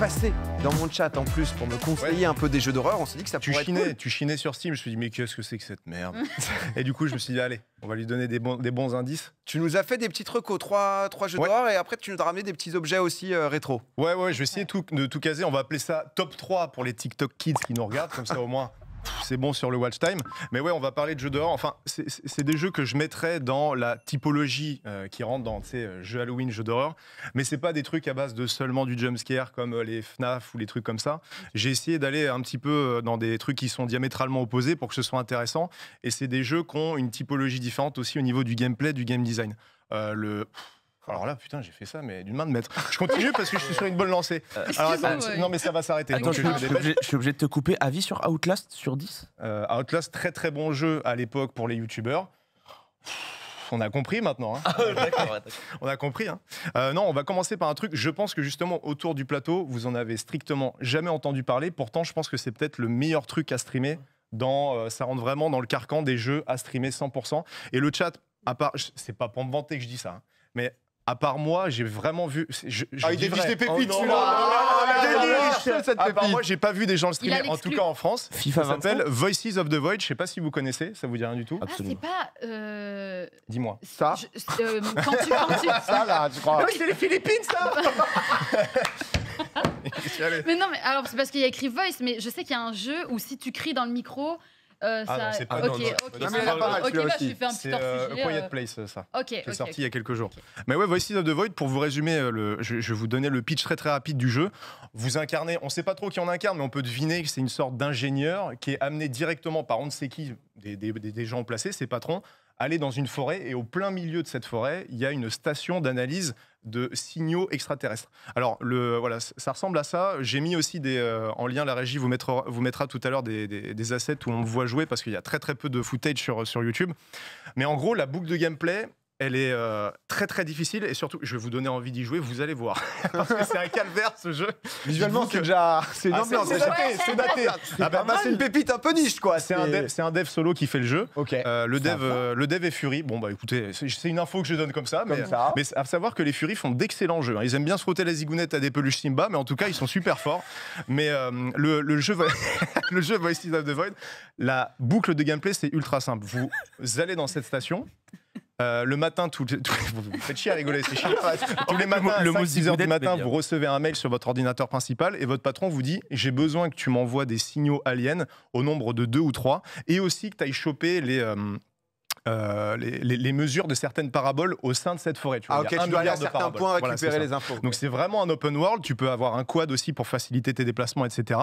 passé dans mon chat en plus pour me conseiller un peu des jeux d'horreur. On s'est dit que ça pourrait être cool. Tu chinais sur Steam, je me suis dit mais qu'est-ce que c'est que cette merde. Et du coup je me suis dit allez, on va lui donner des bons indices. Tu nous as fait des petites recos, trois jeux d'horreur et après tu nous as ramené des petits objets aussi rétro. Ouais, je vais essayer de tout caser. On va appeler ça top 3 pour les TikTok kids qui nous regardent, comme ça au moins c'est bon sur le watch time. Mais ouais, on va parler de jeux d'horreur. Enfin, c'est des jeux que je mettrais dans la typologie qui rentre dans jeux Halloween, jeux d'horreur. Mais c'est pas des trucs à base de seulement du jumpscare comme les FNAF ou les trucs comme ça. J'ai essayé d'aller un petit peu dans des trucs qui sont diamétralement opposés pour que ce soit intéressant. Et c'est des jeux qui ont une typologie différente aussi au niveau du gameplay, du game design. Alors là, putain, j'ai fait ça, mais d'une main de maître. Je continue parce que je suis sur une bonne lancée. Alors attends, non, mais ça va s'arrêter. Attends, je suis obligé de te couper. Avis sur Outlast sur 10 ? Outlast, très très bon jeu à l'époque pour les youtubeurs. On a compris maintenant. Hein. D'accord. On a compris. Hein. Non, on va commencer par un truc. Je pense que justement, autour du plateau, vous en avez strictement jamais entendu parler. Pourtant, je pense que c'est peut-être le meilleur truc à streamer. Ça rentre vraiment dans le carcan des jeux à streamer 100%. Et le chat, à part, c'est pas pour me vanter que je dis ça, hein, mais à part moi, j'ai vraiment vu. Il déniche des pépites, à part moi, j'ai pas vu des gens le streamer, en tout cas en France. FIFA ça s'appelle Voices of the Void. Je sais pas si vous connaissez, ça vous dit rien du tout? C'est pas. Dis-moi. Ça quand tu... Ça là, je crois. Oui, c'est les Philippines, ça. Mais non, mais alors c'est parce qu'il y a écrit voice, mais je sais qu'il y a un jeu où si tu cries dans le micro. Non, c'est pas. Ok, là, je fais un petit hors-sujet. Quiet Place, ça. C'est sorti il y a quelques jours. Mais ouais, Voices of the Void, pour vous résumer, je vais vous donner le pitch très très rapide du jeu. Vous incarnez, on sait pas trop qui on incarne, mais on peut deviner que c'est une sorte d'ingénieur qui est amené directement par on ne sait qui, des gens placés, ses patrons, aller dans une forêt, et au plein milieu de cette forêt, il y a une station d'analyse de signaux extraterrestres. Alors, voilà, ça ressemble à ça. J'ai mis aussi en lien, la régie vous mettra tout à l'heure des assets où on me voit jouer, parce qu'il y a très très peu de footage sur YouTube. Mais en gros, la boucle de gameplay, elle est très très difficile, et surtout, je vais vous donner envie d'y jouer, vous allez voir. Parce que c'est un calvaire ce jeu. Visuellement, c'est déjà. C'est une ambiance. C'est daté. C'est une pépite un peu niche, quoi. C'est un dev solo qui fait le jeu. Okay. Le dev est Fury. Bon, bah écoutez, c'est une info que je donne comme ça. Mais à savoir que les Fury font d'excellents jeux. Ils aiment bien se frotter la zigounette à des peluches Simba, mais en tout cas, ils sont super forts. Mais le jeu Voices of the Void, la boucle de gameplay, c'est ultra simple. Vous allez dans cette station. Le matin, vous faites chier à rigoler, c'est chiant. Tous les matins, à 5-6 heures du matin, vous recevez un mail sur votre ordinateur principal et votre patron vous dit: j'ai besoin que tu m'envoies des signaux aliens au nombre de 2 ou 3, et aussi que tu ailles choper les mesures de certaines paraboles au sein de cette forêt. Tu vois, tu dois aller à certains points récupérer les infos. Donc c'est vraiment un open world, tu peux avoir un quad aussi pour faciliter tes déplacements, etc.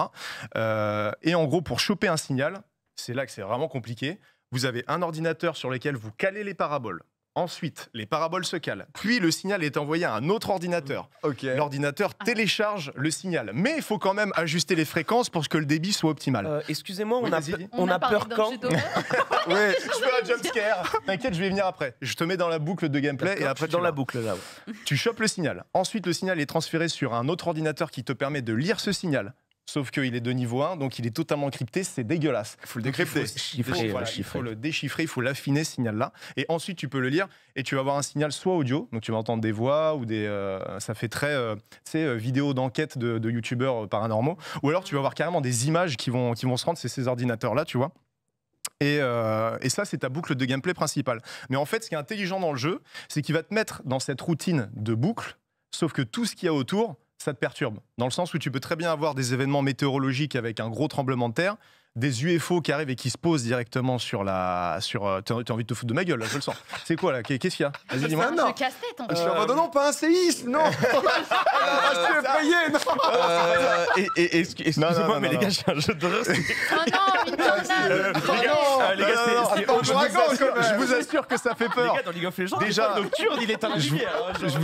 Et en gros, pour choper un signal, c'est là que c'est vraiment compliqué. Vous avez un ordinateur sur lequel vous calez les paraboles. Ensuite, les paraboles se calent. Puis, le signal est envoyé à un autre ordinateur. L'ordinateur télécharge le signal. Mais il faut quand même ajuster les fréquences pour que le débit soit optimal. Excusez-moi, on a peur quand? Je fais un jumpscare. T'inquiète, je vais y venir après. Je te mets dans la boucle de gameplay et après dans la boucle là. Tu chopes le signal. Ensuite, le signal est transféré sur un autre ordinateur qui te permet de lire ce signal. Sauf qu'il est de niveau 1, donc il est totalement crypté, c'est dégueulasse. Il faut le décrypter. Il faut le déchiffrer, il faut l'affiner, ce signal-là. Et ensuite, tu peux le lire et tu vas avoir un signal soit audio, donc tu vas entendre des voix ou ça fait très vidéo d'enquête de youtubeurs paranormaux, ou alors tu vas avoir carrément des images qui vont se rendre, c'est ces ordinateurs-là, tu vois. Et ça, c'est ta boucle de gameplay principale. Mais en fait, ce qui est intelligent dans le jeu, c'est qu'il va te mettre dans cette routine de boucle, sauf que tout ce qu'il y a autour, ça te perturbe. Dans le sens où tu peux très bien avoir des événements météorologiques avec un gros tremblement de terre, des UFO qui arrivent et qui se posent directement sur la... T'as envie de te foutre de ma gueule, là, je le sens. C'est quoi, là? Qu'est-ce qu'il y a? Vas-y, dis-moi. C'est un jeu casse-tête, en fait. Non, pas un séisme, non. Je suis effrayé, non. Excusez-moi, mais les gars, j'ai un jeu d'horreur. Les gars, je vous assure que ça fait peur. Les gars, dans League of Legends, déjà, nocturne, il est un je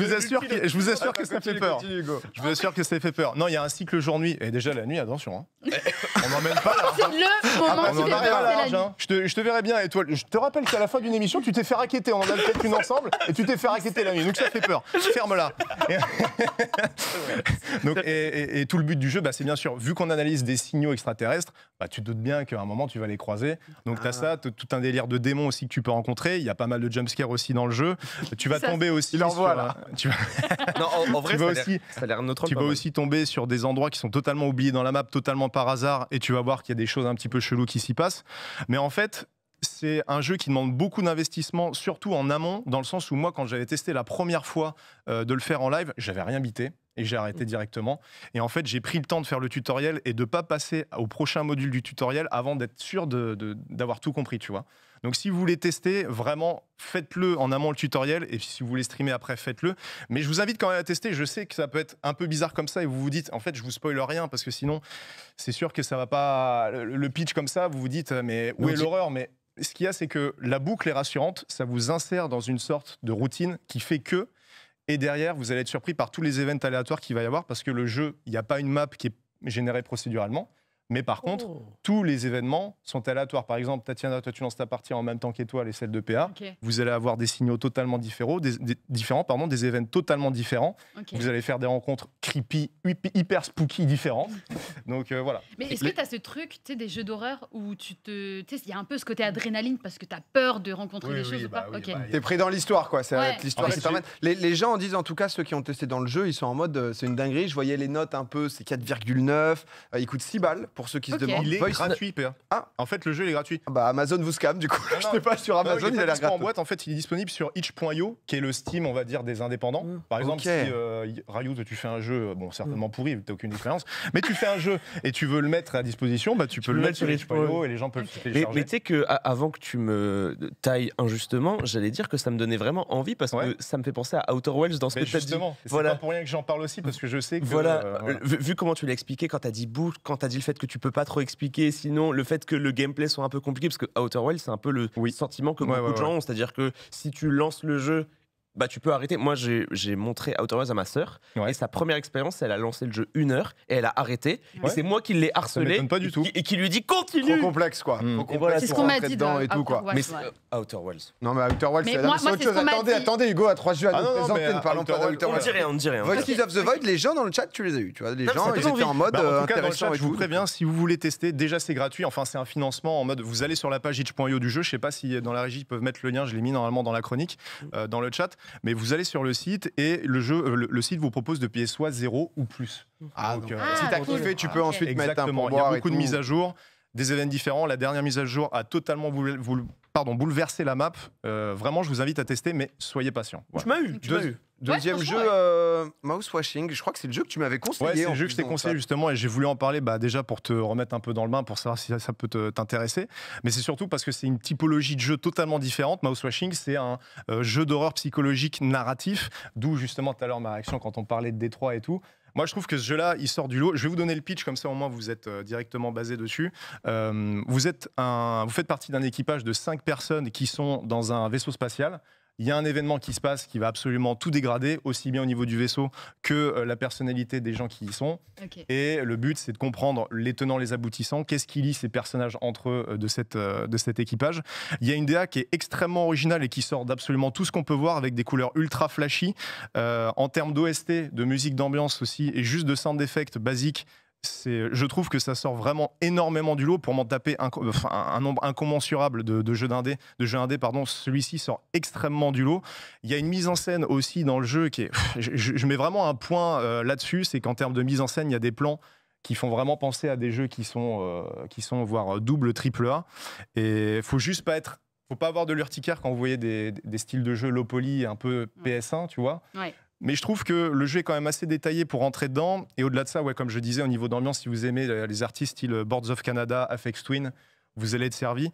vous assure que ça fait peur. Je vous assure que ça fait peur. Non, il y a un cycle jour-nuit. Et déjà, la nuit, attention. On n'emmène pas. le moment On qui en fait arrive à peur, la c'est la large, nuit. hein. Je te verrai bien, étoile. Je te rappelle qu'à la fin d'une émission, tu t'es fait racketter. On en a fait une ensemble et tu t'es fait racketter la nuit. Donc ça fait peur. Ferme-la. Donc, et tout le but du jeu, c'est bien sûr, vu qu'on analyse des signaux extraterrestres, tu te doutes bien qu'à un moment, tu vas les croiser. Donc tu as ça, tout un délire de démons aussi que tu peux rencontrer. Il y a pas mal de jumpscares aussi dans le jeu. Tu vas tomber aussi. Il envoie, sur, là. Non, en vrai, vas ça a l'air neutre. Tu vas aussi tomber sur des endroits qui sont totalement oubliés dans la map, totalement par hasard, et tu vas voir qu'il y a des choses un petit peu cheloues qui s'y passent. Mais en fait, c'est un jeu qui demande beaucoup d'investissement, surtout en amont, dans le sens où moi, quand j'avais testé la première fois de le faire en live, j'avais rien bité. Et j'ai arrêté directement. Et en fait, j'ai pris le temps de faire le tutoriel et de ne pas passer au prochain module du tutoriel avant d'être sûr d'avoir tout compris, tu vois. Donc, si vous voulez tester, vraiment, faites-le en amont le tutoriel. Et si vous voulez streamer après, faites-le. Mais je vous invite quand même à tester. Je sais que ça peut être un peu bizarre comme ça et vous vous dites, en fait, je vous spoil rien parce que sinon, c'est sûr que ça va pas. Le pitch comme ça, vous vous dites, mais où est l'horreur? Mais ce qu'il y a, c'est que la boucle est rassurante. Ça vous insère dans une sorte de routine qui fait que. Et derrière, vous allez être surpris par tous les events aléatoires qu'il va y avoir parce que le jeu, il n'y a pas une map qui est générée procéduralement. Mais par contre, tous les événements sont aléatoires. Par exemple, Tatiana, toi, tu lances ta partie en même temps qu'Étoile et celle de PA. Okay. Vous allez avoir des signaux totalement différents, des événements totalement différents. Okay. Vous allez faire des rencontres creepy, hyper spooky différentes. Donc voilà. Mais est-ce que tu as ce truc, tu sais, des jeux d'horreur où tu sais, il y a un peu ce côté adrénaline parce que tu as peur de rencontrer des choses ou pas? T'es pris dans l'histoire, quoi. C'est l'histoire qui t'emmène. Les gens disent, en tout cas, ceux qui ont testé dans le jeu, ils sont en mode, c'est une dinguerie. Je voyais les notes un peu, c'est 4,9. Il coûte 6 balles. Pour ceux qui se demandent. Il est gratuit, PA. En fait, le jeu, il est gratuit. Amazon vous scam, du coup. Je sais pas, sur Amazon, il a l'air gratuit. En boîte, en fait, il est disponible sur itch.io, qui est le Steam, on va dire, des indépendants. Par exemple, si Rayou, tu fais un jeu, bon, certainement pourri, t'as aucune expérience, mais tu fais un jeu et tu veux le mettre à disposition, tu peux le mettre sur itch.io et les gens peuvent le télécharger. Mais tu sais qu'avant que tu me tailles injustement, j'allais dire que ça me donnait vraiment envie parce que ça me fait penser à Outer Worlds dans ce que tu as dit. Justement, c'est pas pour rien que j'en parle aussi, parce que je sais que... Vu comment tu l'as expliqué quand tu as dit boucle, quand tu as dit le fait que tu peux pas trop expliquer, sinon le fait que le gameplay soit un peu compliqué, parce que Outer Wilds, c'est un peu le sentiment que beaucoup de gens ont, c'est-à-dire que si tu lances le jeu, tu peux arrêter. Moi, j'ai montré Outer Wilds à ma sœur, et sa première expérience, elle a lancé le jeu 1 heure, et elle a arrêté, et c'est moi qui l'ai harcelé, pas du tout. Et qui lui dit continue. Trop complexe, quoi. C'est ce qu'on m'a dit dedans et tout, quoi. Mais Outer Wilds. Non, mais Outer Wilds, c'est autre chose. Attendez, Hugo, à 3 jeux à nous présenter, ne parlons pas d'Outer Wilds. On dit rien. Voices of the Void, les gens dans le chat, tu les as eu, tu vois. Les gens, ils étaient en mode intéressant. Je vous préviens, si vous voulez tester, déjà c'est gratuit. Enfin, c'est un financement en mode, vous allez sur la page itch.io du jeu. Je sais pas si dans la régie ils peuvent mettre le lien. Je l'ai mis normalement dans la chronique, dans le chat. Mais vous allez sur le site et le site vous propose de payer soit 0 ou plus. Donc, si t'as kiffé, tu peux ensuite mettre un pourboire. Il y a beaucoup de mises à jour, des événements différents. La dernière mise à jour a totalement bouleversé la map. Vraiment, je vous invite à tester, mais soyez patient. Voilà. Tu m'as eu. Deuxième jeu, Mouse Washing. Je crois que c'est le jeu que tu m'avais conseillé. Ouais, c'est le jeu que je t'ai conseillé justement, et j'ai voulu en parler déjà pour te remettre un peu dans le bain, pour savoir si ça peut t'intéresser. Mais c'est surtout parce que c'est une typologie de jeu totalement différente. Mouse Washing, c'est un jeu d'horreur psychologique narratif, d'où justement tout à l'heure ma réaction quand on parlait de Détroit et tout. Moi, je trouve que ce jeu-là, il sort du lot. Je vais vous donner le pitch, comme ça, au moins, vous êtes directement basé dessus. Vous faites partie d'un équipage de 5 personnes qui sont dans un vaisseau spatial. Il y a un événement qui se passe qui va absolument tout dégrader, aussi bien au niveau du vaisseau que la personnalité des gens qui y sont. Okay. Et le but, c'est de comprendre les tenants, les aboutissants, qu'est-ce qui lie ces personnages entre eux de cet équipage. Il y a une DA qui est extrêmement originale et qui sort d'absolument tout ce qu'on peut voir, avec des couleurs ultra flashy. En termes d'OST, de musique d'ambiance aussi, et juste de sound effects basiques, je trouve que ça sort vraiment énormément du lot pour m'en taper un nombre incommensurable de jeux indés. Celui-ci sort extrêmement du lot. Il y a une mise en scène aussi dans le jeu qui est... Je mets vraiment un point là-dessus, c'est qu'en termes de mise en scène, il y a des plans qui font vraiment penser à des jeux qui sont voire double, triple A. Et il faut juste pas être... faut pas avoir de l'urticaire quand vous voyez des styles de jeu low poly un peu PS1, tu vois. Ouais. Mais je trouve que le jeu est quand même assez détaillé pour rentrer dedans. Et au-delà de ça, comme je disais, au niveau d'ambiance, si vous aimez les artistes style Boards of Canada, Aphex Twin, vous allez être servi.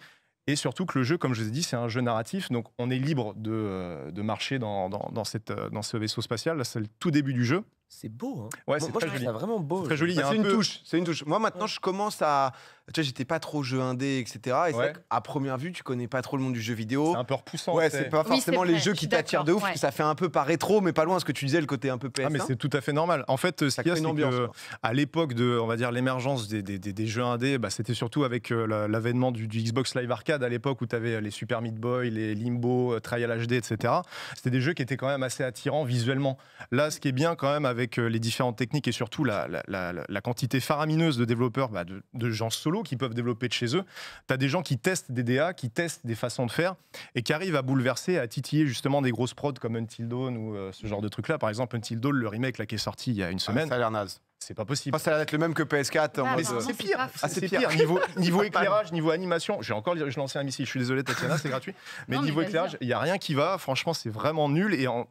Et surtout que le jeu, comme je vous ai dit, c'est un jeu narratif. Donc on est libre de marcher dans ce vaisseau spatial. Là, c'est le tout début du jeu. C'est beau, hein. Ouais, moi, c'est je très trouve joli. ça vraiment beau. Très joli. Il y a C'est un une peu... touche, c'est une touche. Moi maintenant je commence à, tu vois, j'étais pas trop jeu indé, etc. Et c'est vrai qu'à première vue tu connais pas trop le monde du jeu vidéo. C'est un peu repoussant. Ouais, c'est pas forcément les jeux qui t'attirent de ouf. ouais. Ça fait un peu pas rétro, mais pas loin ce que tu disais, le côté un peu PS1. Ah, mais c'est tout à fait normal. En fait, ce qu'il y a, c'est qu'à l'époque de, on va dire, l'émergence des jeux indés, bah, c'était surtout avec l'avènement du Xbox Live Arcade à l'époque où tu avais les Super Meat Boy, les Limbo, Trial HD, etc. C'était des jeux qui étaient quand même assez attirants visuellement. Là, ce qui est bien quand même avec les différentes techniques et surtout la quantité faramineuse de développeurs, bah, de gens solo qui peuvent développer de chez eux, tu as des gens qui testent des DA, qui testent des façons de faire et qui arrivent à bouleverser, à titiller justement des grosses prods comme Until Dawn ou ce genre de trucs-là. Par exemple, Until Dawn, le remake là, qui est sorti il y a une semaine. Ça a l'air naze. C'est pas possible. Ça a l'air d'être le même que PS4. Ah, mode, c'est pire. c'est pire. Niveau éclairage, niveau animation. Je lançais un missile. Je suis désolé, Tatiana, c'est gratuit. Mais Non, niveau mais éclairage, il y a rien qui va. Franchement, c'est vraiment nul. Et en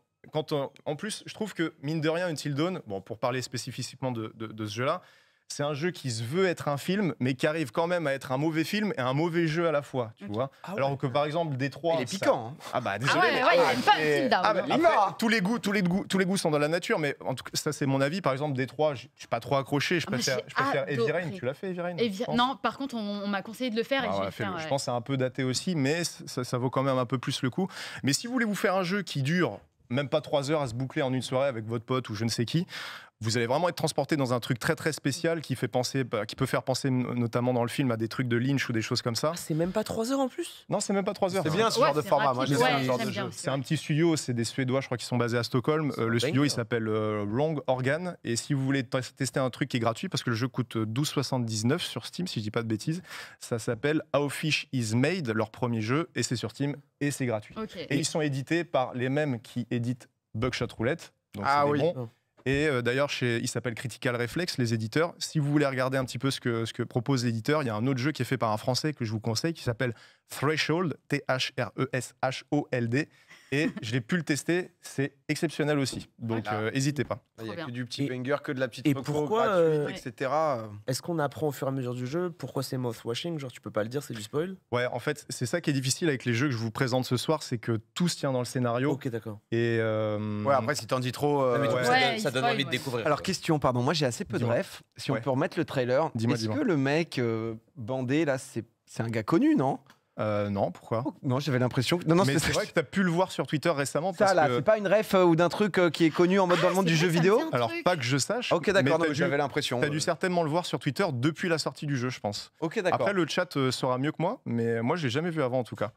plus, je trouve que mine de rien, Until Dawn, bon, pour parler spécifiquement de ce jeu-là, c'est un jeu qui se veut être un film, mais qui arrive quand même à être un mauvais film et un mauvais jeu à la fois, tu vois. Ah ouais. Alors que par exemple, Détroit, il est piquant. Ça... Ah bah désolé. Ah ouais, il aime pas Until Dawn. Ah bah, après, tous les goûts sont dans la nature, mais en tout cas, ça c'est mon avis. Par exemple, Détroit, je suis pas trop accroché. Je préfère Heavy Rain. Tu l'as fait Heavy Rain? Non, par contre, on m'a conseillé de le faire. Je pense que c'est un peu daté aussi, mais ça vaut quand même un peu plus le coup. Mais si vous voulez vous faire un jeu qui dure même pas 3 heures à se boucler en une soirée avec votre pote ou je ne sais qui, vous allez vraiment être transporté dans un truc très très spécial qui peut faire penser notamment dans le film à des trucs de Lynch ou des choses comme ça. C'est même pas 3 heures en plus? Non, c'est même pas 3 heures. C'est bien ce genre de format. Moi, j'aime bien ce genre de jeu. C'est un petit studio, c'est des Suédois, je crois, qui sont basés à Stockholm. Le studio, il s'appelle Wrong Organ. Et si vous voulez tester un truc qui est gratuit, parce que le jeu coûte 12,79 sur Steam, si je dis pas de bêtises, ça s'appelle How Fish Is Made, leur premier jeu, et c'est sur Steam et c'est gratuit. Okay. Et ils sont édités par les mêmes qui éditent Buckshot Roulette. Donc oui. Bons. Et d'ailleurs, il s'appelle Critical Reflex, les éditeurs. Si vous voulez regarder un petit peu ce que propose l'éditeur, il y a un autre jeu qui est fait par un Français que je vous conseille, qui s'appelle Threshold, Threshold. Et je l'ai pu le tester, c'est exceptionnel aussi. Donc, n'hésitez pas. Il n'y a que du petit banger, que de la petite gratuite, etc. Est-ce qu'on apprend au fur et à mesure du jeu pourquoi c'est mouthwashing? Genre, tu peux pas le dire, c'est du spoil? Ouais, en fait, c'est ça qui est difficile avec les jeux que je vous présente ce soir, c'est que tout se tient dans le scénario. Ok, d'accord. Et ouais, après, si t'en dis trop. Ça donne envie de découvrir. Alors, question, pardon, moi j'ai assez peu de refs. Si on peut remettre le trailer, est-ce que le mec bandé là, c'est un gars connu, non? Non, pourquoi? Non, j'avais l'impression. Non, mais c'est vrai que tu as pu le voir sur Twitter récemment. Ça, là, c'est pas une ref ou d'un truc qui est connu en mode dans le monde du jeu vidéo? Alors, pas que je sache. Ok, d'accord, j'avais l'impression. Tu as dû certainement le voir sur Twitter depuis la sortie du jeu, je pense. Ok, d'accord. Après, le chat saura mieux que moi, mais moi, je l'ai jamais vu avant en tout cas.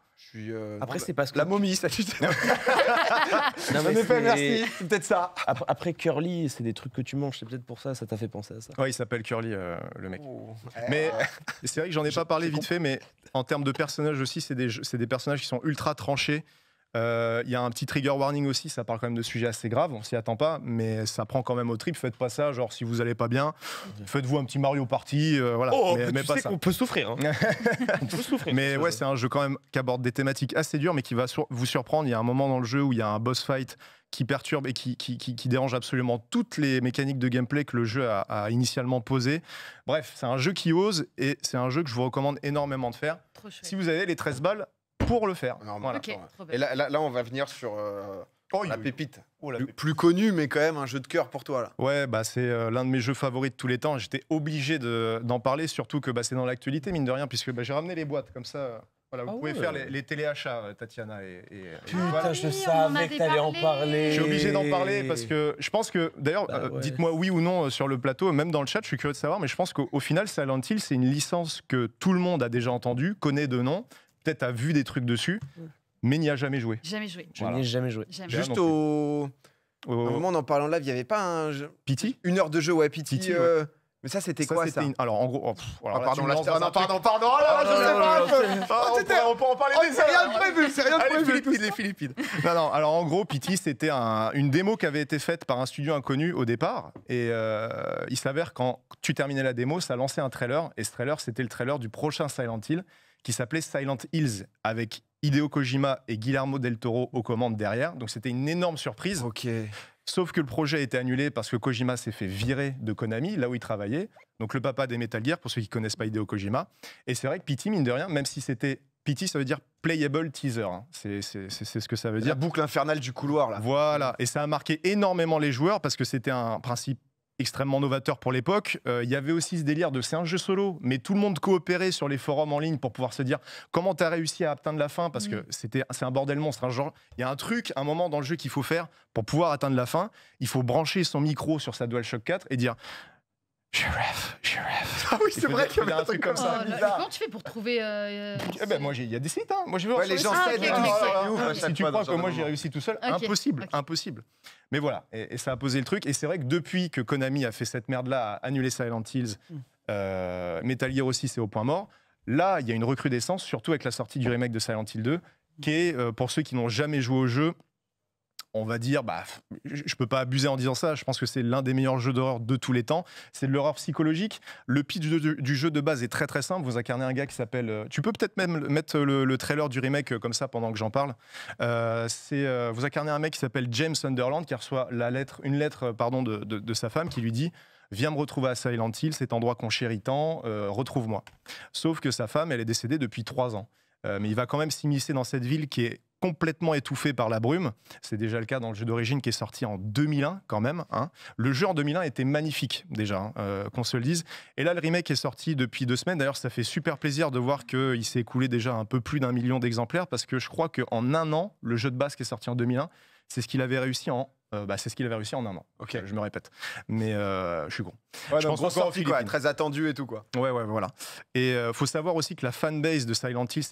Après, c'est parce que. La momie, ça tu sais. Non, mais merci, c'est peut-être ça. Après, Curly, c'est des trucs que tu manges, c'est peut-être pour ça, ça t'a fait penser à ça. Ouais, il s'appelle Curly, le mec. Mais c'est vrai que j'en ai pas parlé vite fait, mais en termes de personnages aussi, c'est des personnages qui sont ultra tranchés. Il y a un petit trigger warning aussi, ça parle quand même de sujets assez graves, on s'y attend pas, mais ça prend quand même au trip. Faites pas ça, genre si vous allez pas bien, faites-vous un petit Mario Party, voilà. Mais pas ça. On peut souffrir. Hein. On peut souffrir. Mais ouais, c'est un jeu quand même qui aborde des thématiques assez dures, mais qui va vous surprendre. Il y a un moment dans le jeu où il y a un boss fight qui perturbe et qui dérange absolument toutes les mécaniques de gameplay que le jeu a initialement posées. Bref, c'est un jeu qui ose et c'est un jeu que je vous recommande énormément de faire. Si vous avez les 13 balles pour le faire. Voilà. Okay, et là, on va venir sur la pépite. Plus connu, mais quand même un jeu de cœur pour toi. Là. Ouais, bah, c'est l'un de mes jeux favoris de tous les temps. J'étais obligé d'en parler, surtout que c'est dans l'actualité, mine de rien, puisque j'ai ramené les boîtes comme ça. Voilà, vous pouvez faire les téléachats, Tatiana. Putain, je savais que t'allais en parler. Je suis obligé d'en parler parce que je pense que, d'ailleurs, dites-moi oui ou non sur le plateau, même dans le chat, je suis curieux de savoir, mais je pense qu'au final, Silent Hill, c'est une licence que tout le monde a déjà entendue, connaît de nom, peut-être a vu des trucs dessus, mais n'y a jamais joué. Jamais joué. Je n'y ai jamais joué. Juste au moment, en parlant live, il n'y avait pas un jeu. Pity ? 1 heure de jeu, ouais, Pity. Mais ça, c'était quoi ça? Alors, en gros. Pardon, là, pardon. Oh là là, je sais pas. On peut en parler des C'est rien de prévu, c'est rien de prévu. Les Philippines. Non, alors en gros, Pity, c'était une démo qui avait été faite par un studio inconnu au départ. Et il s'avère quand tu terminais la démo, ça lançait un trailer. Et ce trailer, c'était le trailer du prochain Silent Hill qui s'appelait Silent Hills avec Hideo Kojima et Guillermo del Toro aux commandes derrière. Donc c'était une énorme surprise. Ok. Sauf que le projet a été annulé parce que Kojima s'est fait virer de Konami, là où il travaillait. Donc le papa des Metal Gear, pour ceux qui ne connaissent pas Hideo Kojima. Et c'est vrai que Pity, mine de rien, même si c'était PT, ça veut dire Playable Teaser. Hein. C'est ce que ça veut dire. La boucle infernale du couloir, là. Voilà. Et ça a marqué énormément les joueurs parce que c'était un principe extrêmement novateur pour l'époque. Il y avait aussi ce délire de c'est un jeu solo, mais tout le monde coopérait sur les forums en ligne pour pouvoir se dire comment tu as réussi à atteindre la fin, parce que c'est un bordel monstre. Hein, genre, il y a un truc, un moment dans le jeu qu'il faut faire pour pouvoir atteindre la fin. Il faut brancher son micro sur sa DualShock 4 et dire je rêve. Ah oui, c'est vrai qu'il y avait un truc comme ça. Comment tu fais pour trouver moi, il y a des sites. Hein. Moi, je vais les gens s'aident. Si tu crois que moi, j'ai réussi tout seul, impossible. Mais voilà, et ça a posé le truc. Et c'est vrai que depuis que Konami a fait cette merde-là, a annulé Silent Hills, Metal Gear aussi, c'est au point mort. Là, il y a une recrudescence, surtout avec la sortie du remake de Silent Hill 2, qui est, pour ceux qui n'ont jamais joué au jeu, on va dire, je peux pas abuser en disant ça, je pense que c'est l'un des meilleurs jeux d'horreur de tous les temps. C'est de l'horreur psychologique. Le pitch du jeu de base est très très simple. Vous incarnez un gars qui s'appelle... Tu peux peut-être même mettre le trailer du remake comme ça pendant que j'en parle. Vous incarnez un mec qui s'appelle James Sunderland, qui reçoit une lettre de sa femme qui lui dit « Viens me retrouver à Silent Hill, cet endroit qu'on chérit tant, retrouve-moi ». Sauf que sa femme, elle est décédée depuis 3 ans. Mais il va quand même s'immiscer dans cette ville qui est complètement étouffé par la brume. C'est déjà le cas dans le jeu d'origine qui est sorti en 2001 quand même. Hein. Le jeu en 2001 était magnifique déjà, qu'on se le dise. Et là, le remake est sorti depuis 2 semaines. D'ailleurs, ça fait super plaisir de voir qu'il s'est écoulé déjà un peu plus d'1 million d'exemplaires parce que je crois qu'en 1 an, le jeu de base qui est sorti en 2001, c'est ce qu'il avait réussi en... c'est ce qu'il avait réussi en 1 an. Okay. Je me répète. Mais je suis con. Ouais, je pense encore sorti, quoi, très attendu et tout, quoi. Ouais, voilà. Et faut savoir aussi que la fanbase de Silent Hill,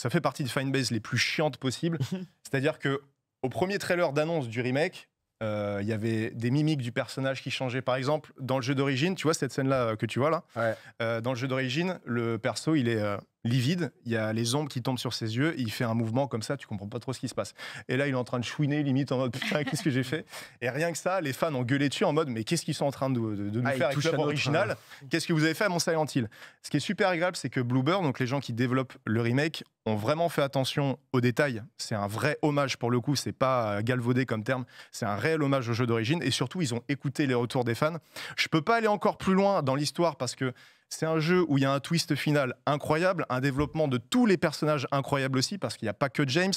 ça fait partie des fanbases les plus chiantes possibles. C'est-à-dire que au premier trailer d'annonce du remake, il y avait des mimiques du personnage qui changeaient. Par exemple, dans le jeu d'origine, tu vois cette scène-là que tu vois là, dans le jeu d'origine, le perso, il est livide, il y a les ombres qui tombent sur ses yeux, et il fait un mouvement comme ça, tu comprends pas trop ce qui se passe. Et là, il est en train de chouiner, limite en mode putain, qu'est-ce que j'ai fait? Et rien que ça, les fans ont gueulé dessus en mode mais qu'est-ce qu'ils sont en train de nous faire avec l'œuvre originale? Qu'est-ce que vous avez fait à mon Silent Hill? Ce qui est super agréable, c'est que Bloober, donc les gens qui développent le remake, ont vraiment fait attention aux détails. C'est un vrai hommage pour le coup, c'est pas galvaudé comme terme, c'est un réel hommage au jeu d'origine, et surtout, ils ont écouté les retours des fans. Je peux pas aller encore plus loin dans l'histoire parce que c'est un jeu où il y a un twist final incroyable, un développement de tous les personnages incroyable aussi, parce qu'il n'y a pas que James.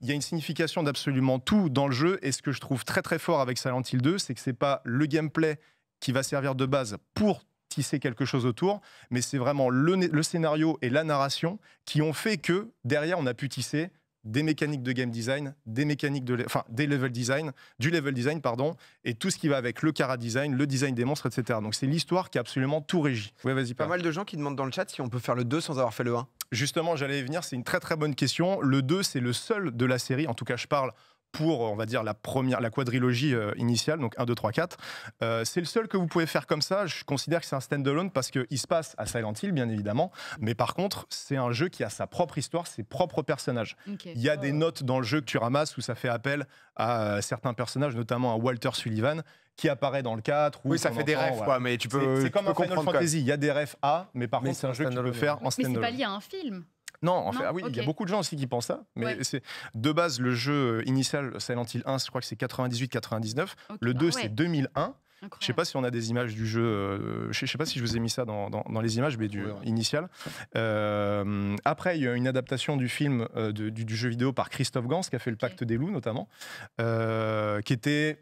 Il y a une signification d'absolument tout dans le jeu. Et ce que je trouve très très fort avec Silent Hill 2, c'est que c'est pas le gameplay qui va servir de base pour tisser quelque chose autour, mais c'est vraiment le scénario et la narration qui ont fait que derrière on a pu tisser des mécaniques de game design, des mécaniques des level design, du level design, pardon, et tout ce qui va avec le chara design, le design des monstres, etc. Donc c'est l'histoire qui a absolument tout régi. Ouais, vas-y. Pas mal de gens qui demandent dans le chat si on peut faire le 2 sans avoir fait le 1. Justement, j'allais y venir, c'est une très très bonne question. Le 2, c'est le seul de la série, en tout cas je parle pour, on va dire, la quadrilogie initiale, donc 1, 2, 3, 4. C'est le seul que vous pouvez faire comme ça. Je considère que c'est un stand-alone parce qu'il se passe à Silent Hill, bien évidemment. Mais par contre, c'est un jeu qui a sa propre histoire, ses propres personnages. Okay. Il y a des notes dans le jeu que tu ramasses où ça fait appel à certains personnages, notamment à Walter Sullivan, qui apparaît dans le 4. Oui, ça fait des refs, quoi, mais tu peux. C'est comme un Final Fantasy, il y a des refs A, mais par contre, c'est un jeu que tu peux faire en stand-alone. Mais c'est pas lié à un film. Non, en fait, il y a beaucoup de gens aussi qui pensent ça, mais c'est de base le jeu initial Silent Hill 1, je crois que c'est 98-99, le 2 c'est 2001. Incroyable. Je sais pas si on a des images du jeu, je sais pas si je vous ai mis ça dans les images, mais initial. Après, il y a une adaptation du film du jeu vidéo par Christophe Gans, qui a fait le Pacte des loups notamment, qui était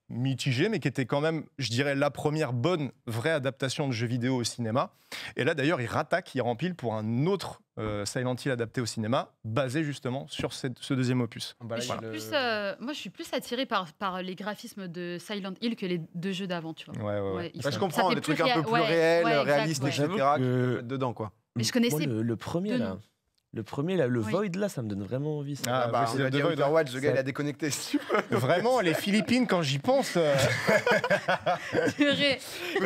mitigé, mais qui était quand même, je dirais, la première bonne, vraie adaptation de jeu vidéo au cinéma. Et là, d'ailleurs, il rempile pour un autre Silent Hill adapté au cinéma, basé justement sur ce deuxième opus. Moi, je suis plus attiré par les graphismes de Silent Hill que les 2 jeux d'avant, tu vois. Ouais. Je comprends, des trucs un peu plus réels, réalistes, etc. dedans, quoi. Mais je connaissais le premier, là. Le premier, là, le Void, là, ça me donne vraiment envie. Ça. C'est le Overwatch, le gars, il a déconnecté. Vraiment, les Philippines, quand j'y pense... Mais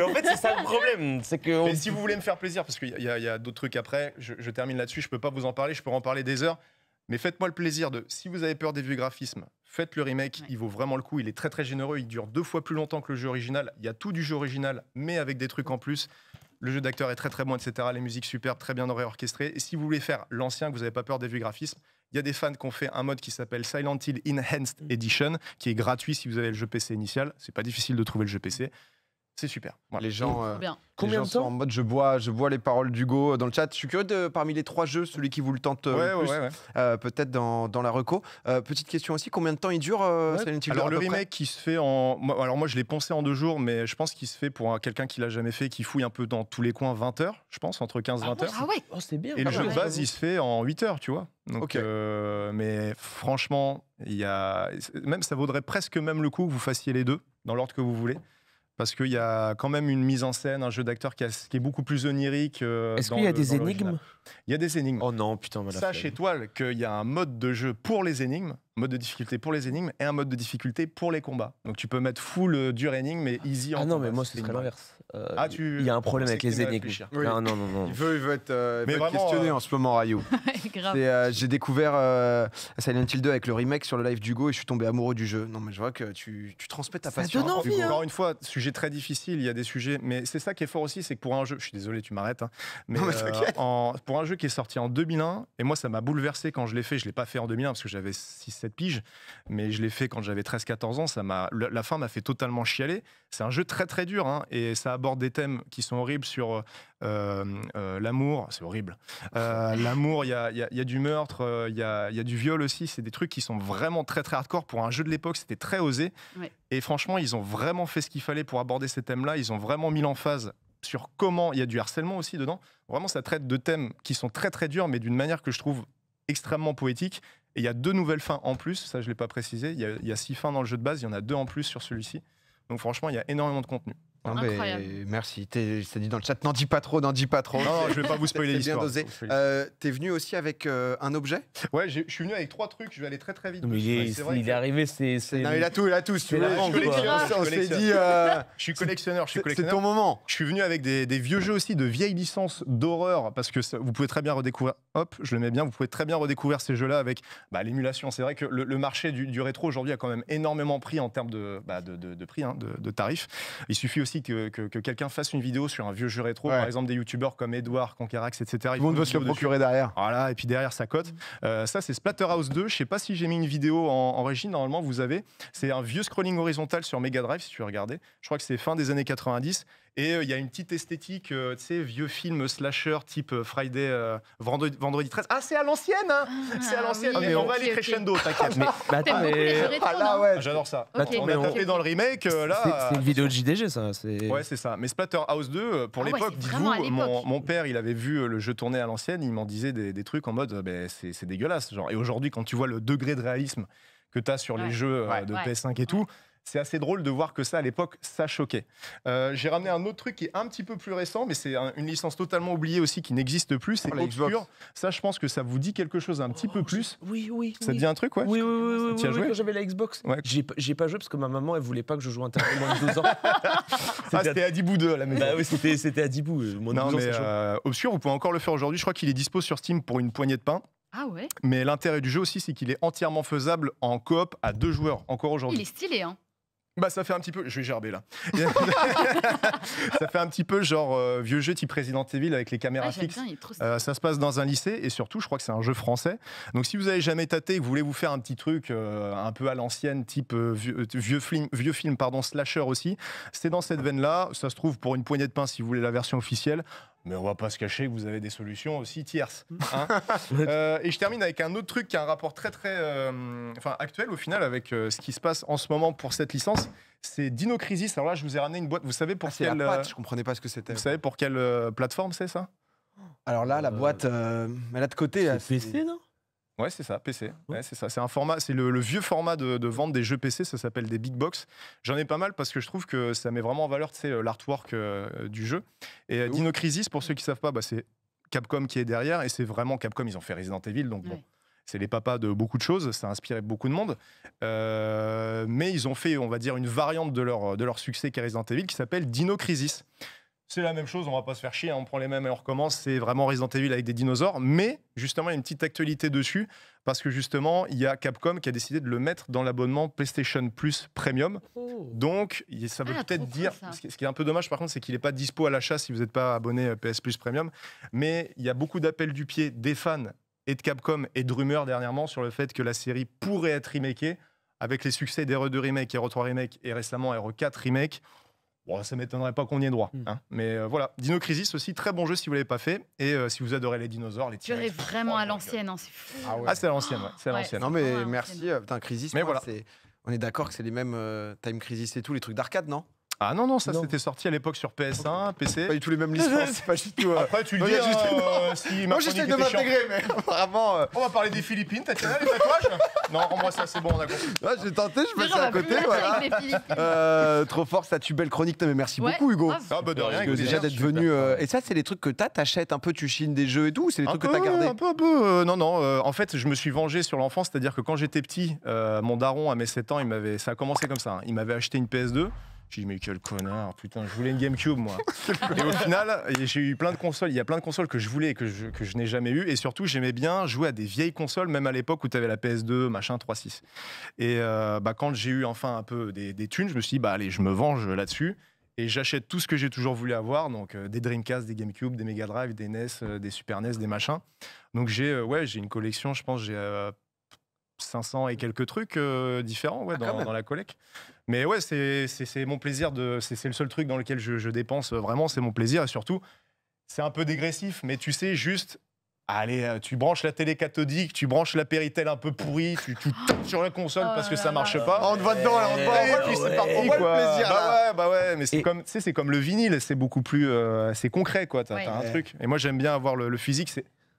en fait, c'est ça le problème. C'est que Mais si vous voulez me faire plaisir, parce qu'il y a d'autres trucs après, je termine là-dessus, je peux pas vous en parler, je peux en parler des heures, mais faites-moi le plaisir si vous avez peur des vieux graphismes, faites le remake, il vaut vraiment le coup, il est très très généreux, il dure 2 fois plus longtemps que le jeu original, il y a tout du jeu original, mais avec des trucs en plus. Le jeu d'acteur est très très bon, etc. Les musiques superbes, très bien réorchestrées. Et si vous voulez faire l'ancien, que vous n'avez pas peur des vieux graphismes, il y a des fans qui ont fait un mode qui s'appelle Silent Hill Enhanced Edition, qui est gratuit si vous avez le jeu PC initial. C'est pas difficile de trouver le jeu PC. C'est super. Voilà. Les gens, Combien de sont temps en mode je bois les paroles d'Hugo dans le chat. Je suis curieux parmi les 3 jeux, celui qui vous le tente le plus, peut-être dans la reco. Petite question aussi, combien de temps il dure Silent Hill 2 Alors le remake qui se fait alors moi je l'ai poncé en 2 jours, mais je pense qu'il se fait pour quelqu'un qui l'a jamais fait, qui fouille un peu dans tous les coins 20 heures, je pense, entre 15 et 20 heures. Ah ouais. Oh, c'est bien. Et le jeu de base, il se fait en 8 heures, tu vois. Donc, mais franchement, même ça vaudrait presque même le coup que vous fassiez les 2 dans l'ordre que vous voulez. Parce qu'il y a quand même une mise en scène, un jeu d'acteur qui est beaucoup plus onirique. Est-ce qu'il y a des énigmes ? Il y a des énigmes. Oh non, putain, Sache, Étoile, qu'il y a un mode de jeu pour les énigmes, mode de difficulté pour les énigmes, et un mode de difficulté pour les combats. Donc tu peux mettre full dur énigme et easy en combat. Ah non, mais moi, c'est l'inverse. Il y a un problème avec les énigmes. Oui. Non. Il veut être vraiment, questionné en ce moment, Rayou. J'ai découvert Silent Hill 2 avec le remake sur le live d'Hugo et je suis tombé amoureux du jeu. Non, mais je vois que tu transmets ta passion. donne envie, Encore une fois, sujet très difficile, il y a des sujets, mais c'est ça qui est fort aussi, c'est que pour un jeu, je suis désolé, tu m'arrêtes, hein, mais pour un jeu qui est sorti en 2001, et moi ça m'a bouleversé quand je l'ai fait, je l'ai pas fait en 2001 parce que j'avais 6-7 piges, mais je l'ai fait quand j'avais 13-14 ans, la fin m'a fait totalement chialer. C'est un jeu très très dur, hein, et ça aborde des thèmes qui sont horribles sur l'amour, c'est horrible. L'amour, il y a du meurtre, il y a du viol aussi, c'est des trucs qui sont vraiment très très hardcore. Pour un jeu de l'époque, c'était très osé. Ouais. Et franchement, ils ont vraiment fait ce qu'il fallait pour aborder ces thèmes-là, ils ont vraiment mis l'emphase sur comment, il y a du harcèlement aussi dedans. Vraiment, ça traite de thèmes qui sont très très durs, mais d'une manière que je trouve extrêmement poétique. Et il y a 2 nouvelles fins en plus, ça je ne l'ai pas précisé, il y a 6 fins dans le jeu de base, il y en a 2 en plus sur celui-ci. Donc franchement, il y a énormément de contenu. Merci. Ça dit dans le chat, n'en dis pas trop. Non, je vais pas vous spoiler l'histoire. Bien dosé. T'es venu aussi avec un objet ? Ouais, je suis venu avec 3 trucs. Je vais aller très très vite. Mais il est arrivé, Non, il a tout. Si tu veux. On s'est dit. Je suis collectionneur. C'est ton moment. Je suis venu avec des vieux jeux aussi, de vieilles licences d'horreur, parce que vous pouvez très bien redécouvrir. Hop, je le mets bien. Vous pouvez très bien redécouvrir ces jeux-là avec l'émulation. C'est vrai que le marché du rétro aujourd'hui a quand même énormément pris en termes de prix, de tarifs. Il suffit aussi que quelqu'un fasse une vidéo sur un vieux jeu rétro, par exemple des youtubeurs comme Edouard, Conquerax, etc. Tout le monde veut se le procurer derrière. Voilà, et puis derrière ça cote. Ça c'est Splatterhouse 2. Je sais pas si j'ai mis une vidéo en régie. Normalement vous avez. C'est un vieux scrolling horizontal sur Mega Drive si tu veux regarder. Je crois que c'est fin des années 90. Et il y a une petite esthétique, tu sais, vieux film slasher type Friday, vendredi 13. Ah, c'est à l'ancienne, hein. C'est à l'ancienne. Oui, mais on va aller crescendo, t'inquiète. J'adore ça. On a tapé dans le remake, là. C'est une vidéo de JDG, ça. Ouais, c'est ça. Mais Splatterhouse 2, pour l'époque, dites-vous, mon père, il avait vu le jeu tourner à l'ancienne, il m'en disait des trucs en mode, c'est dégueulasse. Genre. Et aujourd'hui, quand tu vois le degré de réalisme que tu as sur les jeux de PS5 et tout, c'est assez drôle de voir que ça, à l'époque, ça choquait. J'ai ramené un autre truc qui est un petit peu plus récent, mais c'est une licence totalement oubliée aussi, qui n'existe plus, c'est Obscure. Ça, je pense que ça vous dit quelque chose un petit peu plus. Oui. Ça te dit un truc, ouais? Oui, quand j'avais la Xbox. Ouais. J'ai pas joué parce que ma maman, elle voulait pas que je joue un terrain moins de 12 ans. C'était à Dibou 2 à la maison. Bah oui, c'était à Dibou. Non, mais Obscure, vous pouvez encore le faire aujourd'hui. Je crois qu'il est dispo sur Steam pour une poignée de pain. Ah ouais. Mais l'intérêt du jeu aussi, c'est qu'il est entièrement faisable en coop à 2 joueurs, encore aujourd'hui. Il est stylé, hein. Bah ça fait un petit peu, je vais gerber là. Ça fait un petit peu genre vieux jeu type Resident Evil avec les caméras fixes. Ça se passe dans un lycée et surtout je crois que c'est un jeu français. Donc si vous avez jamais tâté et que vous voulez vous faire un petit truc un peu à l'ancienne type vieux film slasher aussi, c'est dans cette veine là. Ça se trouve pour une poignée de pain si vous voulez la version officielle. Mais on va pas se cacher que vous avez des solutions aussi tierces. Hein. Et je termine avec un autre truc qui a un rapport très actuel au final avec ce qui se passe en ce moment pour cette licence. C'est Dino Crisis. Alors là, je vous ai ramené une boîte. Vous savez pour quelle je comprenais pas ce que c'était. Vous savez pour quelle plateforme c'est ça? Alors là, la boîte, elle a de côté. C'est PC, non? Ouais, c'est ça, PC. Ouais, c'est ça. C'est un format, c'est le vieux format de vente des jeux PC. Ça s'appelle des big box. J'en ai pas mal parce que je trouve que ça met vraiment en valeur, tu sais, l'artwork du jeu. Et Dino Crisis, pour ceux qui savent pas, c'est Capcom qui est derrière et c'est vraiment Capcom. Ils ont fait Resident Evil, donc bon. C'est les papas de beaucoup de choses, ça a inspiré beaucoup de monde. Mais ils ont fait, on va dire, une variante de leur succès qu'est Resident Evil qui s'appelle Dino Crisis. C'est la même chose, on va pas se faire chier, on prend les mêmes et on recommence. C'est vraiment Resident Evil avec des dinosaures. Mais justement, il y a une petite actualité dessus parce que justement, il y a Capcom qui a décidé de le mettre dans l'abonnement PlayStation Plus Premium. Donc, ça veut peut-être dire... Ce qui est un peu dommage, par contre, c'est qu'il n'est pas dispo à l'achat si vous n'êtes pas abonné PS Plus Premium. Mais il y a beaucoup d'appels du pied des fans et de Capcom et de rumeurs dernièrement sur le fait que la série pourrait être remakée avec les succès d'RE2 Remake, RE3 Remake et récemment RE4 Remake. Bon, ça m'étonnerait pas qu'on y ait droit. Hein. Mais voilà, Dino Crisis aussi, très bon jeu si vous l'avez pas fait. Et si vous adorez les dinosaures, les T-Rex. Tu vraiment à l'ancienne, hein, c'est fou. Ah, c'est à l'ancienne, ouais. C'est à l'ancienne. Non mais merci. Putain, Crisis, mais voilà. On est d'accord que c'est les mêmes Time Crisis et tout, les trucs d'arcade, non? Ah non, ça c'était sorti à l'époque sur PS1, PC. Pas du tout les mêmes licences, pas du tout. Après, tu le dis, si moi j'essaie de m'intégrer, mais apparemment. On va parler des Philippines, Tatiana, les tatouages. Non, moi ça c'est bon, on a compris. J'ai tenté, je passais à côté, voilà. Trop fort, statue belle chronique, mais merci beaucoup, Hugo. Ah bah de rien. Déjà d'être venu. Et ça, c'est les trucs que t'achètes un peu, tu chines des jeux et tout, c'est les trucs que t'as gardés? Un peu. Non. En fait, je me suis vengé sur l'enfance, c'est-à-dire que quand j'étais petit, mon daron à mes 7 ans, ça a commencé comme ça. Il m'avait acheté une PS2. J'ai dit mais quel connard, putain, je voulais une GameCube moi. Et au final, j'ai eu plein de consoles, il y a plein de consoles que je voulais et que je n'ai jamais eu. Et surtout, j'aimais bien jouer à des vieilles consoles, même à l'époque où tu avais la PS2, machin, 3.6. Et quand j'ai eu enfin un peu des thunes, je me suis dit, allez, je me venge là-dessus. Et j'achète tout ce que j'ai toujours voulu avoir, donc des Dreamcast, des GameCube, des Mega Drive, des NES, des Super NES, des machins. Donc j'ai une collection, je pense, j'ai 500 et quelques trucs différents dans la collecte. Mais ouais, c'est mon plaisir, c'est le seul truc dans lequel je dépense vraiment, c'est mon plaisir. Et surtout, c'est un peu dégressif, mais tu sais, juste, allez, tu branches la télé cathodique, tu branches la Péritel un peu pourrie, tu tapes sur la console parce que ça marche pas. On te voit dedans, on te voit, et puis c'est parti, quoi. Le plaisir, bah ouais, mais c'est comme le vinyle, c'est beaucoup plus c'est concret, quoi. T'as un truc. Et moi, j'aime bien avoir le physique.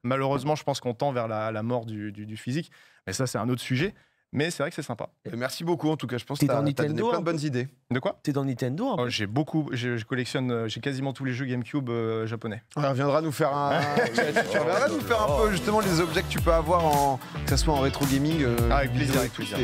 Malheureusement, je pense qu'on tend vers la mort du physique. Mais ça, c'est un autre sujet. Mais c'est vrai que c'est sympa. Merci beaucoup, en tout cas. Je pense que t'as donné plein de bonnes idées. De quoi? T'es dans Nintendo? Je collectionne, j'ai quasiment tous les jeux GameCube japonais. On reviendra nous faire un... tu reviendras nous faire un peu, justement, les objets que tu peux avoir, que ce soit en rétro gaming. Avec plaisir, avec plaisir.